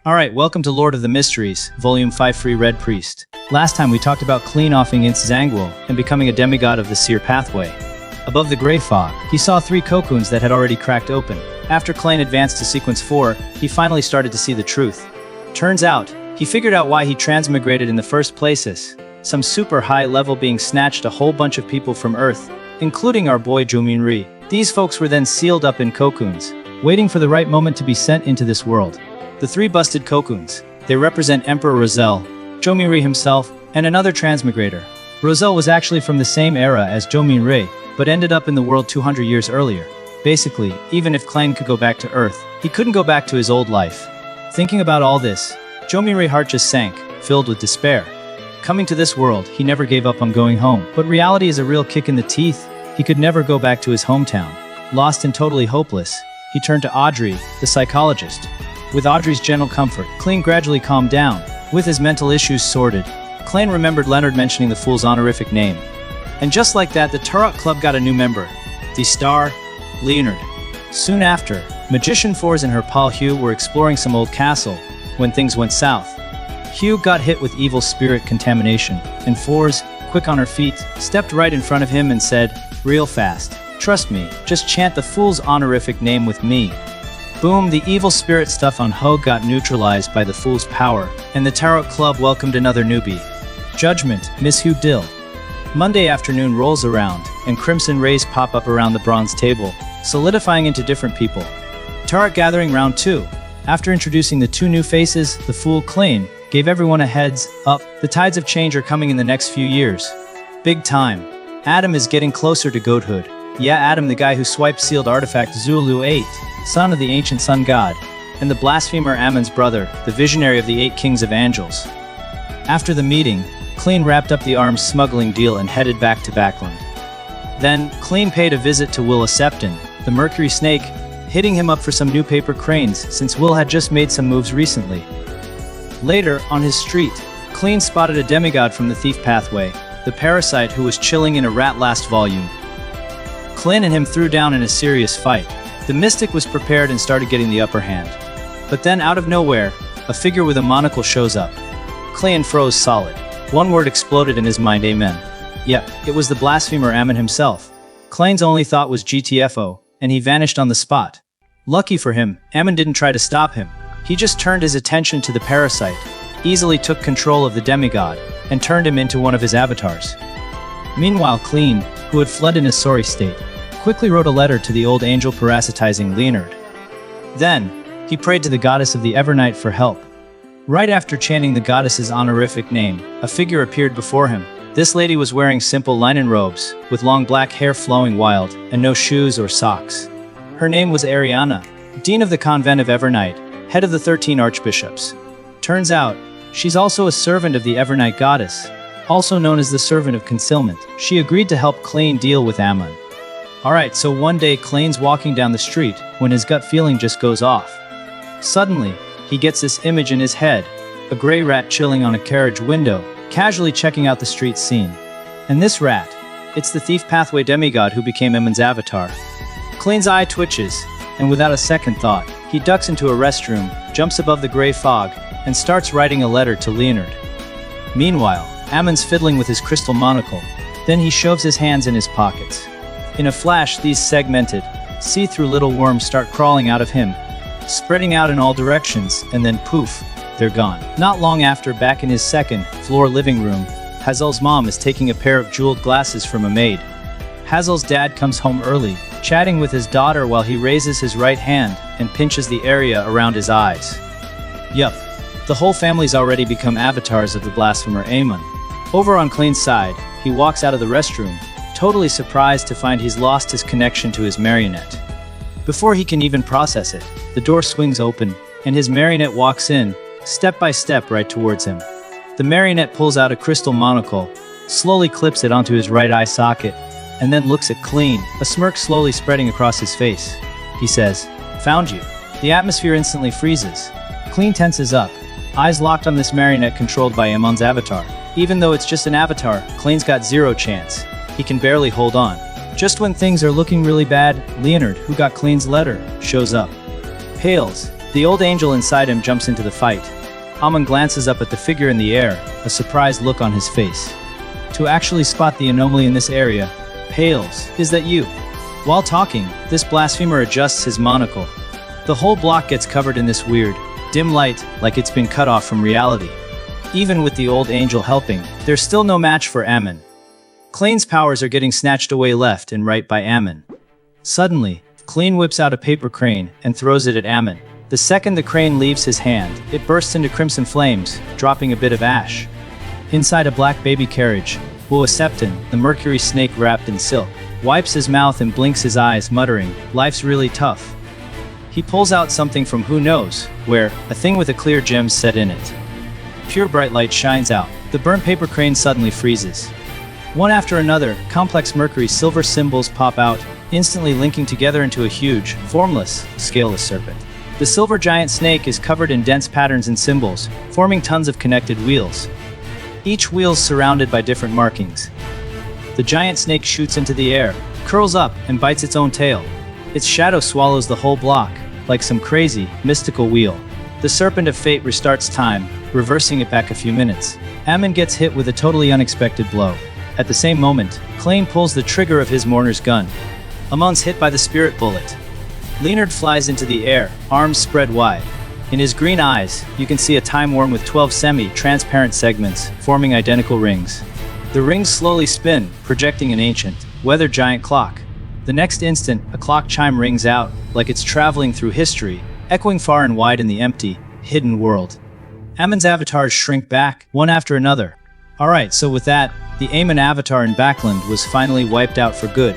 Alright, welcome to Lord of the Mysteries, Volume 5 Free Red Priest. Last time we talked about Klein offing Ince Zangwill and becoming a demigod of the seer pathway. Above the grey fog, he saw 3 cocoons that had already cracked open. After Klein advanced to Sequence 4, he finally started to see the truth. Turns out, he figured out why he transmigrated in the first places. Some super high-level being snatched a whole bunch of people from Earth, including our boy Jominri. These folks were then sealed up in cocoons, waiting for the right moment to be sent into this world. The 3 busted cocoons. They represent Emperor Roselle, Jominri himself, and another transmigrator. Roselle was actually from the same era as Jominri, but ended up in the world 200 years earlier. Basically, even if Klein could go back to Earth, he couldn't go back to his old life. Thinking about all this, Jominri's heart just sank, filled with despair. Coming to this world, he never gave up on going home. But reality is a real kick in the teeth. He could never go back to his hometown. Lost and totally hopeless, he turned to Audrey, the psychologist. With Audrey's gentle comfort, Klein gradually calmed down. With his mental issues sorted, Klein remembered Leonard mentioning the fool's honorific name. And just like that, the Tarot Club got a new member, the star, Leonard. Soon after, Magician Fours and her pal Hugh were exploring some old castle when things went south. Hugh got hit with evil spirit contamination, and Fours, quick on her feet, stepped right in front of him and said, "Real fast, trust me, just chant the fool's honorific name with me." Boom, the evil spirit stuff on Hogue got neutralized by the fool's power, and the Tarot Club welcomed another newbie. Judgment, Miss Hugh Dill. Monday afternoon rolls around, and crimson rays pop up around the bronze table, solidifying into different people. Tarot Gathering Round 2. After introducing the 2 new faces, the fool Klein gave everyone a heads up. The tides of change are coming in the next few years. Big time. Adam is getting closer to goathood. Yeah, Adam, the guy who swiped sealed artifact Zulu 8, son of the ancient sun god, and the blasphemer Ammon's brother, the visionary of the 8 kings of angels. After the meeting, Klein wrapped up the arms smuggling deal and headed back to Backland. Then, Klein paid a visit to Will Septon, the Mercury Snake, hitting him up for some new paper cranes since Will had just made some moves recently. Later, on his street, Klein spotted a demigod from the thief pathway, the parasite who was chilling in a rat last volume. Klein and him threw down in a serious fight. The mystic was prepared and started getting the upper hand. But then out of nowhere, a figure with a monocle shows up. Klein froze solid. One word exploded in his mind, amen. Yep, it was the blasphemer Ammon himself. Klein's only thought was GTFO, and he vanished on the spot. Lucky for him, Ammon didn't try to stop him. He just turned his attention to the parasite, easily took control of the demigod, and turned him into one of his avatars. Meanwhile, Klein, who had fled in a sorry state, quickly wrote a letter to the old angel parasitizing Leonard. Then, he prayed to the goddess of the Evernight for help. Right after chanting the goddess's honorific name, a figure appeared before him. This lady was wearing simple linen robes, with long black hair flowing wild, and no shoes or socks. Her name was Ariana, Dean of the Convent of Evernight, head of the 13 archbishops. Turns out, she's also a servant of the Evernight goddess, also known as the Servant of Concealment. She agreed to help Klein deal with Ammon. Alright, so one day Klein's walking down the street when his gut feeling just goes off. Suddenly, he gets this image in his head, a gray rat chilling on a carriage window, casually checking out the street scene. And this rat, it's the thief pathway demigod who became Ammon's avatar. Klein's eye twitches, and without a second thought, he ducks into a restroom, jumps above the gray fog, and starts writing a letter to Leonard. Meanwhile, Ammon's fiddling with his crystal monocle, then he shoves his hands in his pockets. In a flash, these segmented, see-through little worms start crawling out of him, spreading out in all directions, and then poof, they're gone. Not long after, back in his second-floor living room, Hazel's mom is taking a pair of jeweled glasses from a maid. Hazel's dad comes home early, chatting with his daughter while he raises his right hand and pinches the area around his eyes. Yup, the whole family's already become avatars of the blasphemer Ammon. Over on Klein's side, he walks out of the restroom, totally surprised to find he's lost his connection to his marionette. Before he can even process it, the door swings open, and his marionette walks in, step by step right towards him. The marionette pulls out a crystal monocle, slowly clips it onto his right eye socket, and then looks at Klein, a smirk slowly spreading across his face. He says, "Found you." The atmosphere instantly freezes. Klein tenses up, eyes locked on this marionette controlled by Ammon's avatar. Even though it's just an avatar, Klein's got zero chance. He can barely hold on. Just when things are looking really bad, Leonard, who got Klein's letter, shows up. Pales, The old angel inside him jumps into the fight. Amun glances up at the figure in the air, a surprised look on his face. To actually spot the anomaly in this area, pales, is that you? While talking, this blasphemer adjusts his monocle. The whole block gets covered in this weird, dim light, like it's been cut off from reality. Even with the old angel helping, there's still no match for Amun. Klain's powers are getting snatched away left and right by Amun. Suddenly, Klain whips out a paper crane and throws it at Amun. The second the crane leaves his hand, it bursts into crimson flames, dropping a bit of ash. Inside a black baby carriage, Septon, the mercury snake wrapped in silk, wipes his mouth and blinks his eyes, muttering, "Life's really tough." He pulls out something from who knows where, a thing with a clear gem set in it. Pure bright light shines out. The burnt paper crane suddenly freezes. One after another, complex mercury silver symbols pop out, instantly linking together into a huge, formless, scaleless serpent. The silver giant snake is covered in dense patterns and symbols, forming tons of connected wheels. Each wheel's surrounded by different markings. The giant snake shoots into the air, curls up, and bites its own tail. Its shadow swallows the whole block, like some crazy, mystical wheel. The Serpent of Fate restarts time, reversing it back a few minutes. Amun gets hit with a totally unexpected blow. At the same moment, Klain pulls the trigger of his mourner's gun. Amun's hit by the spirit bullet. Leonard flies into the air, arms spread wide. In his green eyes, you can see a time worm with 12 semi-transparent segments, forming identical rings. The rings slowly spin, projecting an ancient, weathered giant clock. The next instant, a clock chime rings out, like it's traveling through history, echoing far and wide in the empty, hidden world. Amun's avatars shrink back, one after another. Alright, so with that, the Amun avatar in Backland was finally wiped out for good.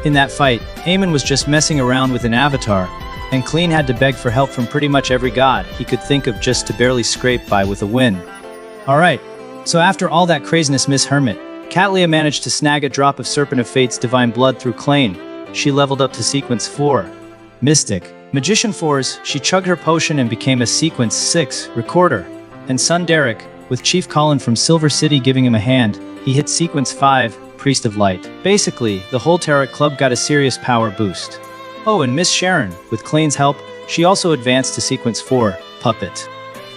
In that fight, Amun was just messing around with an avatar, and Klain had to beg for help from pretty much every god he could think of just to barely scrape by with a win. Alright, so after all that craziness, Miss Hermit, Katlia managed to snag a drop of Serpent of Fate's divine blood through Klain. She leveled up to Sequence 4. Mystic. Magician 4's, she chugged her potion and became a Sequence 6 Recorder. And son Derek, with Chief Colin from Silver City giving him a hand, he hit Sequence 5, Priest of Light. Basically, the whole Tarot Club got a serious power boost. Oh, and Miss Sharon, with Klain's help, she also advanced to Sequence 4, Puppet.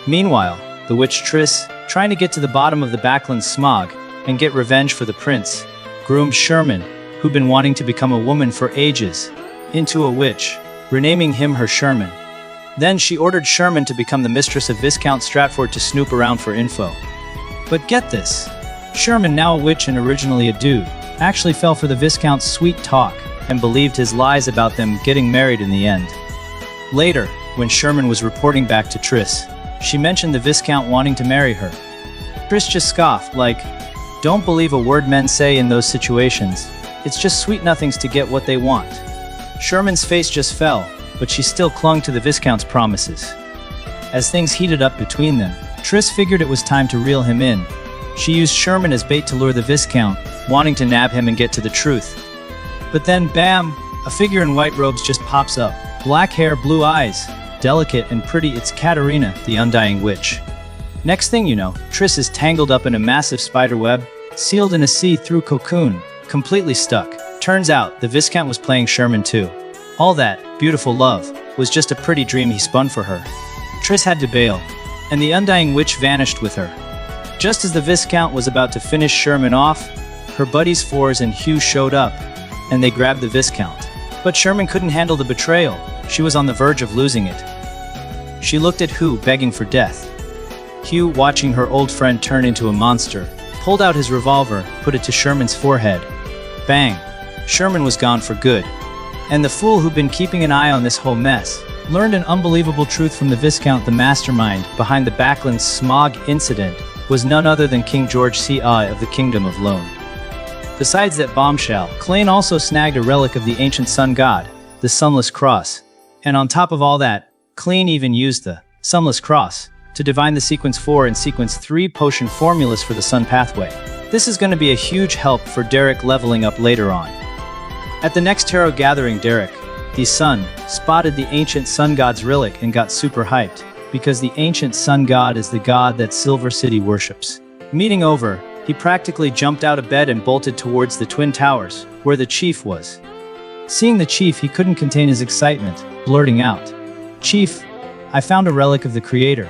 Meanwhile, the witch Triss, trying to get to the bottom of the Backland smog and get revenge for the prince, groomed Sherman, who'd been wanting to become a woman for ages, into a witch, renaming him her Sherman. Then she ordered Sherman to become the mistress of Viscount Stratford to snoop around for info. But get this, Sherman, now a witch and originally a dude, actually fell for the Viscount's sweet talk and believed his lies about them getting married in the end. Later, when Sherman was reporting back to Triss, she mentioned the Viscount wanting to marry her. Triss just scoffed, like, "Don't believe a word men say in those situations. It's just sweet nothings to get what they want." Sherman's face just fell, but she still clung to the Viscount's promises. As things heated up between them, Triss figured it was time to reel him in. She used Sherman as bait to lure the Viscount, wanting to nab him and get to the truth. But then, bam, a figure in white robes just pops up. Black hair, blue eyes, delicate and pretty, it's Katarina, the Undying Witch. Next thing you know, Triss is tangled up in a massive spider web, sealed in a see-through cocoon, completely stuck. Turns out, the Viscount was playing Sherman too. All that beautiful love was just a pretty dream he spun for her. Triss had to bail, and the Undying Witch vanished with her. Just as the Viscount was about to finish Sherman off, her buddies Fours and Hugh showed up, and they grabbed the Viscount. But Sherman couldn't handle the betrayal. She was on the verge of losing it. She looked at Hugh, begging for death. Hugh, watching her old friend turn into a monster, pulled out his revolver, put it to Sherman's forehead. Bang! Sherman was gone for good. And the fool who'd been keeping an eye on this whole mess learned an unbelievable truth from the Viscount. The mastermind behind the Backland smog incident was none other than King George C.I. of the Kingdom of Lone. Besides that bombshell, Klain also snagged a relic of the ancient sun god, the Sunless Cross. And on top of all that, Klain even used the Sunless Cross to divine the Sequence 4 and Sequence 3 potion formulas for the Sun Pathway. This is going to be a huge help for Derek leveling up later on. At the next tarot gathering, Derek, the sun, spotted the ancient sun god's relic and got super hyped, because the ancient sun god is the god that Silver City worships. Meeting over, he practically jumped out of bed and bolted towards the Twin Towers, where the chief was. Seeing the chief, he couldn't contain his excitement, blurting out, "Chief, I found a relic of the creator."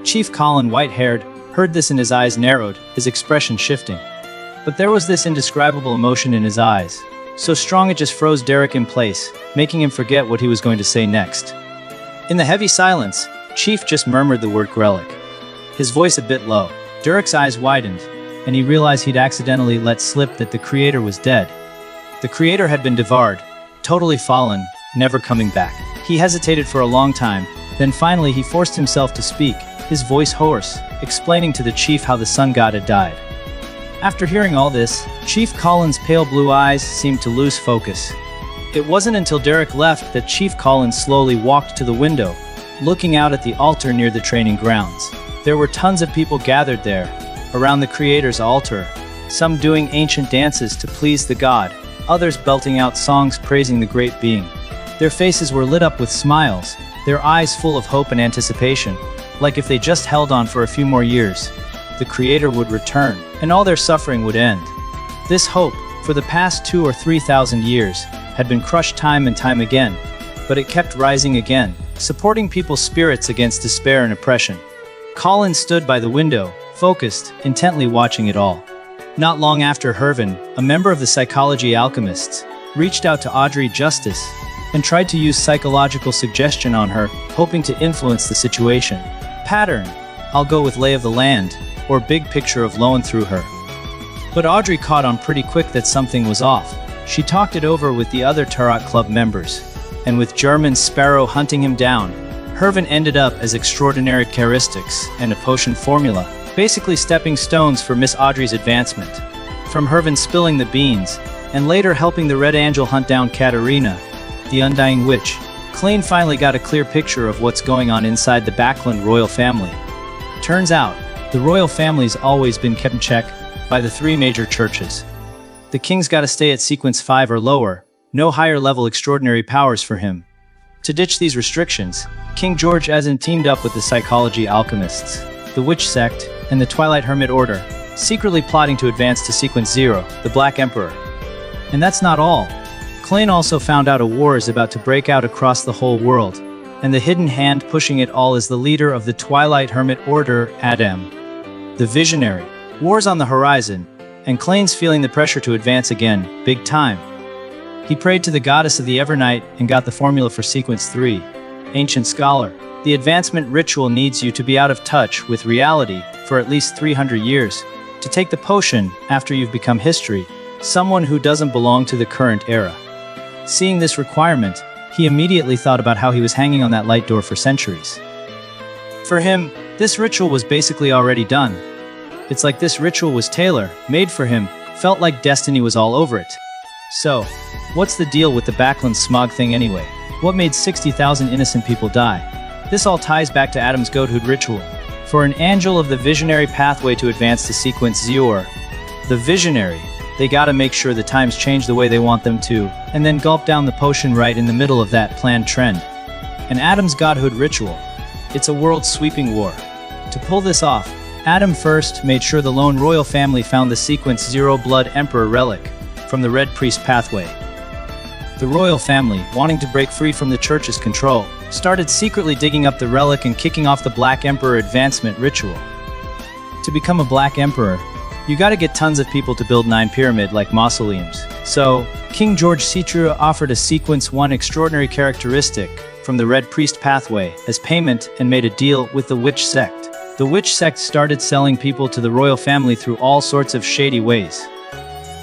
Chief Colin, white-haired, heard this and his eyes narrowed, his expression shifting. But there was this indescribable emotion in his eyes, so strong it just froze Derek in place, making him forget what he was going to say next. In the heavy silence, Chief just murmured the word relic, his voice a bit low. Derek's eyes widened, and he realized he'd accidentally let slip that the creator was dead. The creator had been devoured, totally fallen, never coming back. He hesitated for a long time, then finally he forced himself to speak, his voice hoarse, explaining to the chief how the sun god had died. After hearing all this, Chief Colin's pale blue eyes seemed to lose focus. It wasn't until Derek left that Chief Colin slowly walked to the window, looking out at the altar near the training grounds. There were tons of people gathered there, around the creator's altar, some doing ancient dances to please the god, others belting out songs praising the great being. Their faces were lit up with smiles, their eyes full of hope and anticipation, like if they just held on for a few more years, the creator would return, and all their suffering would end. This hope, for the past 2,000 or 3,000 years, had been crushed time and time again, but it kept rising again, supporting people's spirits against despair and oppression. Colin stood by the window, focused, intently watching it all. Not long after, Hervin, a member of the psychology alchemists, reached out to Audrey Justice and tried to use psychological suggestion on her, hoping to influence the situation. Pattern, I'll go with lay of the land, or big picture of Loan through her. But Audrey caught on pretty quick that something was off. She talked it over with the other Tarot Club members, and with German Sparrow hunting him down, Hervin ended up as extraordinary characteristics and a potion formula, basically stepping stones for Miss Audrey's advancement. From Hervin spilling the beans, and later helping the Red Angel hunt down Katerina, the Undying Witch, Klein finally got a clear picture of what's going on inside the Backlund royal family. Turns out, the royal family's always been kept in check by the 3 major churches. The king's gotta stay at sequence 5 or lower, no higher level extraordinary powers for him. To ditch these restrictions, King George hasn't teamed up with the psychology alchemists, the witch sect, and the Twilight Hermit Order, secretly plotting to advance to sequence 0, the Black Emperor. And that's not all. Klein also found out a war is about to break out across the whole world, and the hidden hand pushing it all is the leader of the Twilight Hermit Order, Adam, the Visionary. War's on the horizon, and Klein's feeling the pressure to advance again, big time. He prayed to the goddess of the Evernight and got the formula for sequence 3. Ancient scholar, the advancement ritual needs you to be out of touch with reality for at least 300 years, to take the potion after you've become history, someone who doesn't belong to the current era. Seeing this requirement, he immediately thought about how he was hanging on that light door for centuries. For him, this ritual was basically already done. It's like this ritual was tailor-made for him, felt like destiny was all over it. So, what's the deal with the Backlund smog thing anyway? What made 60,000 innocent people die? This all ties back to Adam's godhood ritual. For an angel of the visionary pathway to advance to sequence 0, the visionary, they gotta make sure the times change the way they want them to, and then gulp down the potion right in the middle of that planned trend. And Adam's godhood ritual, it's a world-sweeping war. To pull this off, Adam first made sure the lone royal family found the sequence 0 Blood Emperor relic from the Red Priest pathway. The royal family, wanting to break free from the church's control, started secretly digging up the relic and kicking off the Black Emperor advancement ritual. To become a Black Emperor, you gotta get tons of people to build 9 pyramid-like mausoleums. So, King George III offered a sequence 1 extraordinary characteristic from the Red Priest pathway as payment and made a deal with the witch sect. The witch sect started selling people to the royal family through all sorts of shady ways.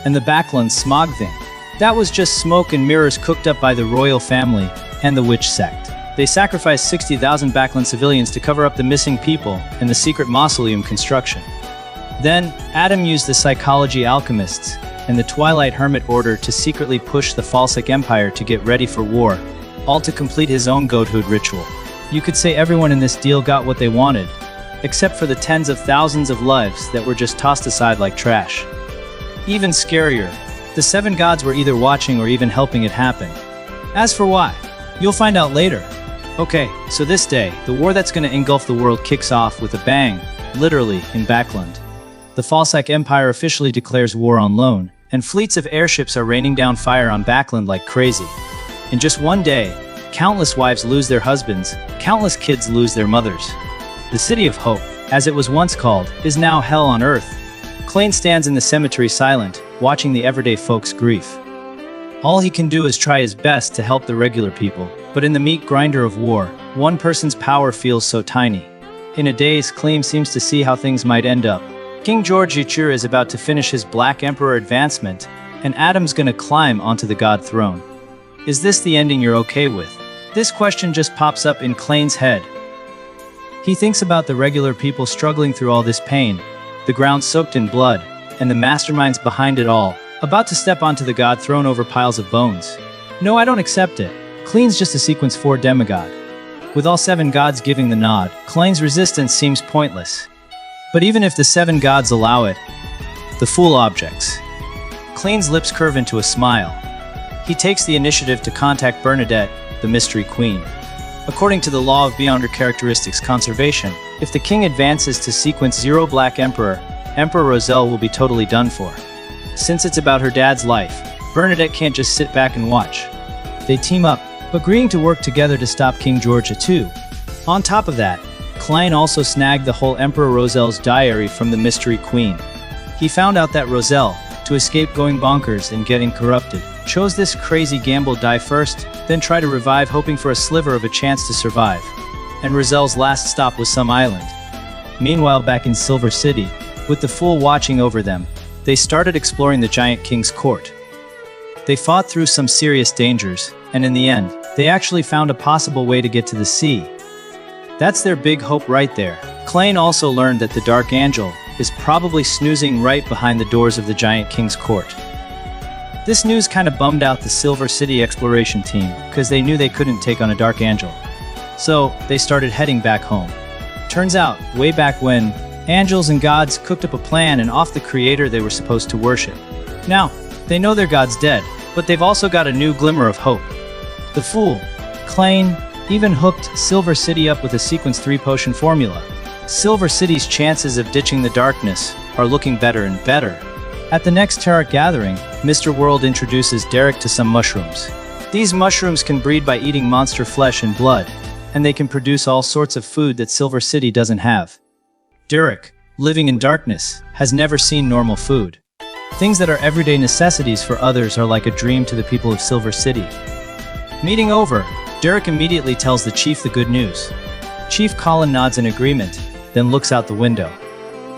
And the Backlund smog thing, that was just smoke and mirrors cooked up by the royal family and the witch sect. They sacrificed 60,000 Backlund civilians to cover up the missing people and the secret mausoleum construction. Then, Adam used the psychology alchemists and the Twilight Hermit Order to secretly push the Falsic Empire to get ready for war, all to complete his own godhood ritual. You could say everyone in this deal got what they wanted, except for the tens of thousands of lives that were just tossed aside like trash. Even scarier, the 7 gods were either watching or even helping it happen. As for why, you'll find out later. Okay, so this day, the war that's gonna engulf the world kicks off with a bang, literally, in Backlund. The Falsic Empire officially declares war on Loan, and fleets of airships are raining down fire on Backlund like crazy. In just one day, Countless wives lose their husbands, countless kids lose their mothers. The City of Hope, as it was once called, is now hell on earth. Klain stands in the cemetery silent, watching the everyday folks' grief. All he can do is try his best to help the regular people, but in the meat grinder of war, one person's power feels so tiny. In a daze, Klain seems to see how things might end up. King George III is about to finish his Black Emperor advancement, and Adam's gonna climb onto the God throne. Is this the ending you're okay with? This question just pops up in Klain's head. He thinks about the regular people struggling through all this pain, the ground soaked in blood, and the masterminds behind it all, about to step onto the God throne over piles of bones. No, I don't accept it. Klain's just a sequence 4 demigod. With all 7 gods giving the nod, Klain's resistance seems pointless. But even if the 7 gods allow it, the fool objects. Klain's lips curve into a smile. He takes the initiative to contact Bernadette, the Mystery Queen. According to the law of Beyonder Characteristics Conservation, if the king advances to sequence 0 Black Emperor, Emperor Roselle will be totally done for. Since it's about her dad's life, Bernadette can't just sit back and watch. They team up, agreeing to work together to stop King George II. On top of that, Klain also snagged the whole Emperor Roselle's diary from the Mystery Queen. He found out that Roselle, to escape going bonkers and getting corrupted, chose this crazy gamble: die first, then try to revive, hoping for a sliver of a chance to survive. And Roselle's last stop was some island. Meanwhile, back in Silver City, with the Fool watching over them, they started exploring the Giant King's court. They fought through some serious dangers, and in the end, they actually found a possible way to get to the sea. That's their big hope right there. Klain also learned that the Dark Angel is probably snoozing right behind the doors of the Giant King's court. This news kind of bummed out the Silver City exploration team, because they knew they couldn't take on a Dark Angel. So, they started heading back home. Turns out, way back when, angels and gods cooked up a plan and off the creator they were supposed to worship. Now, they know their god's dead, but they've also got a new glimmer of hope. The Fool, Klain, even hooked Silver City up with a Sequence 3 potion formula. Silver City's chances of ditching the darkness are looking better and better. At the next Tarot gathering, Mr. World introduces Derek to some mushrooms. These mushrooms can breed by eating monster flesh and blood, and they can produce all sorts of food that Silver City doesn't have. Derek, living in darkness, has never seen normal food. Things that are everyday necessities for others are like a dream to the people of Silver City. Meeting over, Derek immediately tells the chief the good news. Chief Colin nods in agreement, then looks out the window.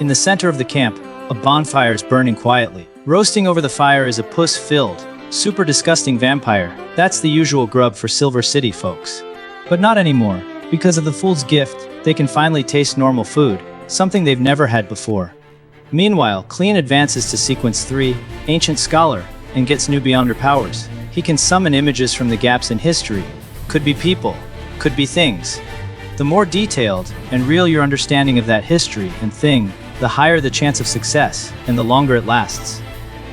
In the center of the camp, a bonfire is burning quietly. Roasting over the fire is a puss-filled, super disgusting vampire. That's the usual grub for Silver City folks. But not anymore. Because of the Fool's gift, they can finally taste normal food, something they've never had before. Meanwhile, Klain advances to Sequence 3, Ancient Scholar, and gets new Beyonder powers. He can summon images from the gaps in history. Could be people, could be things. The more detailed and real your understanding of that history and thing, the higher the chance of success, and the longer it lasts.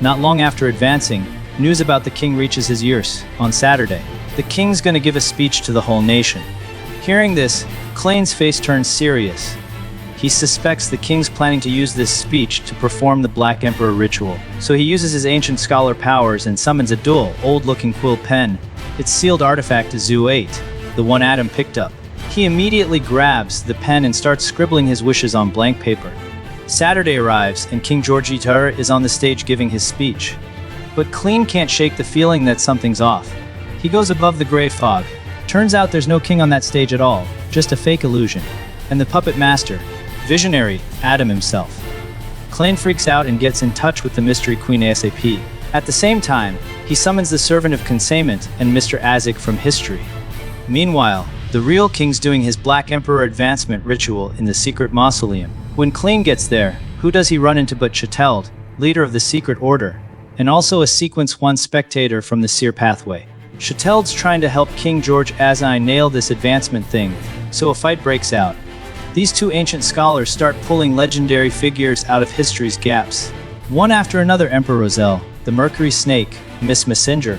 Not long after advancing, news about the king reaches his ears. On Saturday, the king's gonna give a speech to the whole nation. Hearing this, Klain's face turns serious. He suspects the king's planning to use this speech to perform the Black Emperor ritual, so he uses his Ancient Scholar powers and summons a dull, old-looking quill pen. Its sealed artifact is Zoo 8, the one Adam picked up. He immediately grabs the pen and starts scribbling his wishes on blank paper. Saturday arrives, and King George III is on the stage giving his speech. But Klain can't shake the feeling that something's off. He goes above the gray fog. Turns out there's no king on that stage at all, just a fake illusion. And the puppet master, visionary, Adam himself. Klain freaks out and gets in touch with the Mystery Queen ASAP. At the same time, he summons the Servant of Consignment and Mr. Azek from history. Meanwhile, the real king's doing his Black Emperor advancement ritual in the secret mausoleum. When Klain gets there, who does he run into but Chateld, leader of the Secret Order, and also a Sequence 1 spectator from the Seer Pathway. Chateld's trying to help King George Azai nail this advancement thing, so a fight breaks out. These two ancient scholars start pulling legendary figures out of history's gaps. One after another: Emperor Roselle, the Mercury Snake, Miss Messenger,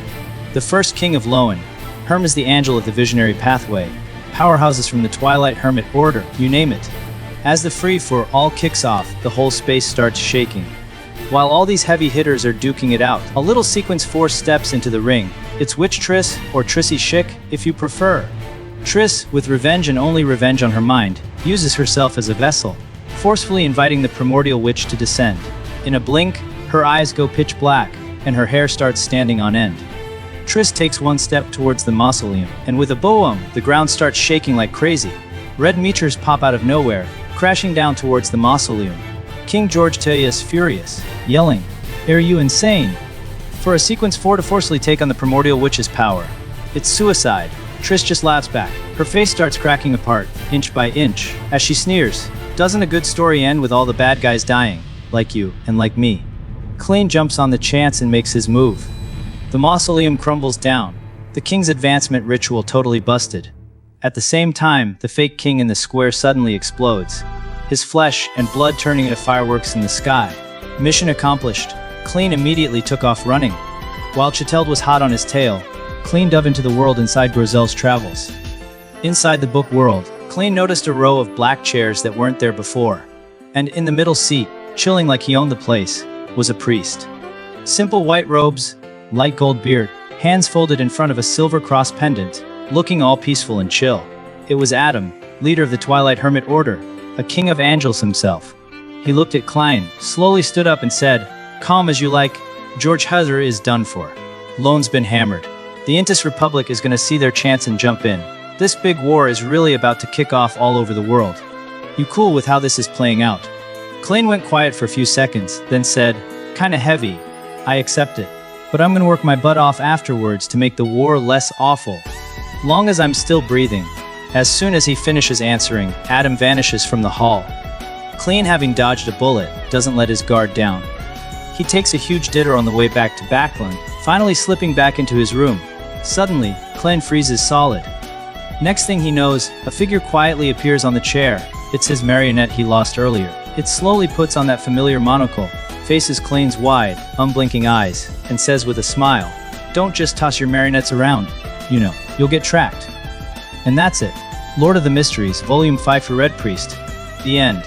the first King of Lowen, Hermes the Angel of the Visionary Pathway, powerhouses from the Twilight Hermit Order, you name it. As the free-for-all kicks off, the whole space starts shaking. While all these heavy hitters are duking it out, a little Sequence 4 steps into the ring, It's Witch Triss, or Trissy Schick, if you prefer. Triss, with revenge and only revenge on her mind, uses herself as a vessel, forcefully inviting the primordial witch to descend. In a blink, her eyes go pitch black, and her hair starts standing on end. Triss takes one step towards the mausoleum, and with a boom, the ground starts shaking like crazy. Red meteors pop out of nowhere, crashing down towards the mausoleum. King George III is furious, yelling, "Are you insane?" For a sequence 4 to forcefully take on the primordial witch's power. It's suicide. Triss just laughs back. Her face starts cracking apart, inch by inch, as she sneers. Doesn't a good story end with all the bad guys dying, like you and like me? Klein jumps on the chance and makes his move. The mausoleum crumbles down. The king's advancement ritual totally busted. At the same time, the fake king in the square suddenly explodes, his flesh and blood turning into fireworks in the sky. Mission accomplished. Klein immediately took off running. While Chiteld was hot on his tail, Klein dove into the world inside Grozel's travels. Inside the book world, Klein noticed a row of black chairs that weren't there before. And in the middle seat, chilling like he owned the place, was a priest. Simple white robes, light gold beard, hands folded in front of a silver cross pendant, looking all peaceful and chill. It was Adam, leader of the Twilight Hermit Order, a king of angels himself. He looked at Klein, slowly stood up and said, "Calm as you like, George Huzzer is done for. Loan's been hammered. The Intis Republic is gonna see their chance and jump in. This big war is really about to kick off all over the world. You cool with how this is playing out?" Klein went quiet for a few seconds, then said, "Kinda heavy. I accept it. But I'm gonna work my butt off afterwards to make the war less awful. Long as I'm still breathing." As soon as he finishes answering, Adam vanishes from the hall. Klein, having dodged a bullet, doesn't let his guard down. He takes a huge ditter on the way back to Backland, finally slipping back into his room. Suddenly, Klein freezes solid. Next thing he knows, a figure quietly appears on the chair. It's his marionette he lost earlier. It slowly puts on that familiar monocle, faces Klein's wide, unblinking eyes, and says with a smile, "Don't just toss your marionettes around. You know, you'll get tracked." And that's it. Lord of the Mysteries, Volume 5 for Red Priest. The end.